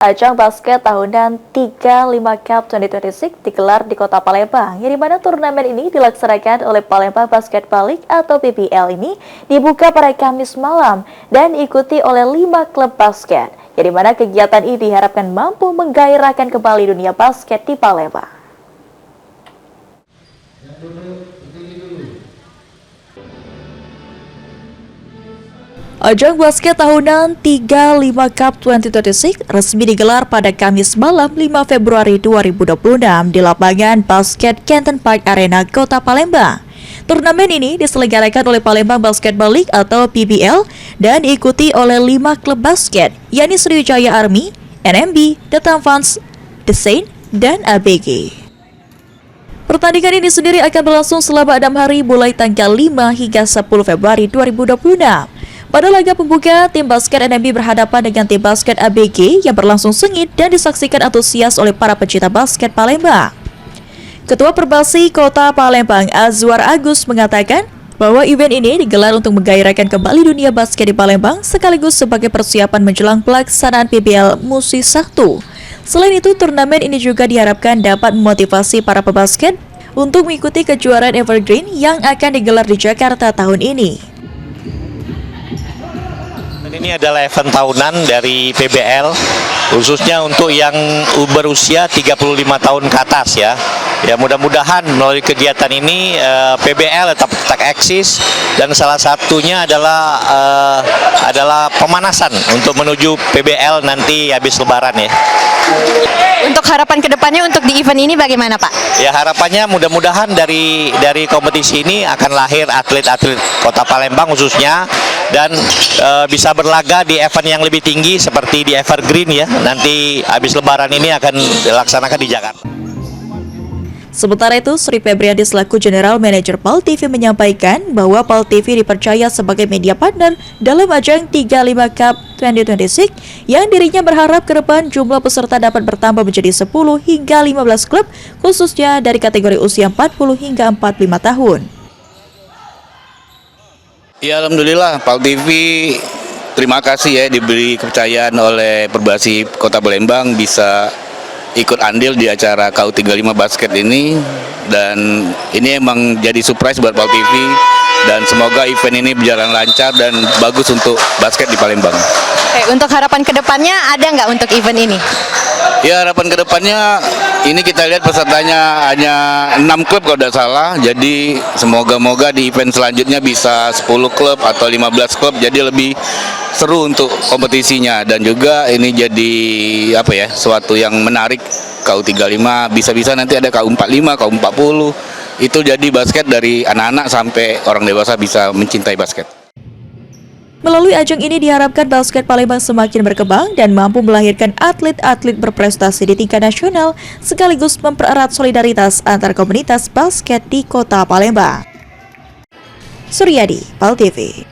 Ajang basket tahunan 35 Cup 2026 digelar di Kota Palembang, yang dimana turnamen ini dilaksanakan oleh Palembang Basketball League atau PBL ini dibuka pada Kamis malam dan diikuti oleh 5 klub basket, yang dimana kegiatan ini diharapkan mampu menggairahkan kembali dunia basket di Palembang. Ajang basket tahunan 35 Cup 2026 resmi digelar pada Kamis malam 5 Februari 2026 di lapangan basket Kenton Park Arena, Kota Palembang. Turnamen ini diselenggarakan oleh Palembang Basketball League atau PBL dan diikuti oleh 5 klub basket, yakni Sriwijaya Army, NMB, The Tamfans, The Saint, dan ABG. Pertandingan ini sendiri akan berlangsung selama 6 hari mulai tanggal 5 hingga 10 Februari 2026. Pada laga pembuka, tim basket NMB berhadapan dengan tim basket ABG yang berlangsung sengit dan disaksikan antusias oleh para pecinta basket Palembang. Ketua Perbasi Kota Palembang, Azwar Agus, mengatakan bahwa event ini digelar untuk menggairahkan kembali dunia basket di Palembang sekaligus sebagai persiapan menjelang pelaksanaan PBL Musim 1. Selain itu, turnamen ini juga diharapkan dapat memotivasi para pebasket untuk mengikuti kejuaraan Evergreen yang akan digelar di Jakarta tahun ini. Ini adalah event tahunan dari PBL, khususnya untuk yang berusia 35 tahun ke atas ya. Ya, mudah-mudahan melalui kegiatan ini PBL tetap eksis, dan salah satunya adalah pemanasan untuk menuju PBL nanti habis Lebaran ya. Untuk harapan kedepannya untuk di event ini bagaimana, Pak? Ya, harapannya mudah-mudahan dari kompetisi ini akan lahir atlet-atlet Kota Palembang khususnya, dan bisa berlaga di event yang lebih tinggi seperti di Evergreen ya. Nanti habis Lebaran ini akan dilaksanakan di Jakarta. Sementara itu, Sri Febriadi selaku General Manager PAL TV menyampaikan bahwa PAL TV dipercaya sebagai media partner dalam ajang 35 Cup 2026 yang dirinya berharap ke depan jumlah peserta dapat bertambah menjadi 10 hingga 15 klub, khususnya dari kategori usia 40 hingga 45 tahun. Ya, alhamdulillah PAL TV terima kasih ya diberi kepercayaan oleh Perbasi Kota Palembang bisa ikut andil di acara KU35 basket ini, dan ini emang jadi surprise buat PAL TV, dan semoga event ini berjalan lancar dan bagus untuk basket di Palembang. Oke, untuk harapan kedepannya ada nggak untuk event ini? Ya, harapan kedepannya ini kita lihat pesertanya hanya 6 klub kalau tidak salah, jadi semoga-moga di event selanjutnya bisa 10 klub atau 15 klub, jadi lebih seru untuk kompetisinya, dan juga ini jadi suatu yang menarik. KU35 bisa-bisa nanti ada KU45, KU40, itu jadi basket dari anak-anak sampai orang dewasa bisa mencintai basket. Melalui ajang ini diharapkan basket Palembang semakin berkembang dan mampu melahirkan atlet-atlet berprestasi di tingkat nasional, sekaligus mempererat solidaritas antar komunitas basket di Kota Palembang. Suryadi, PAL TV.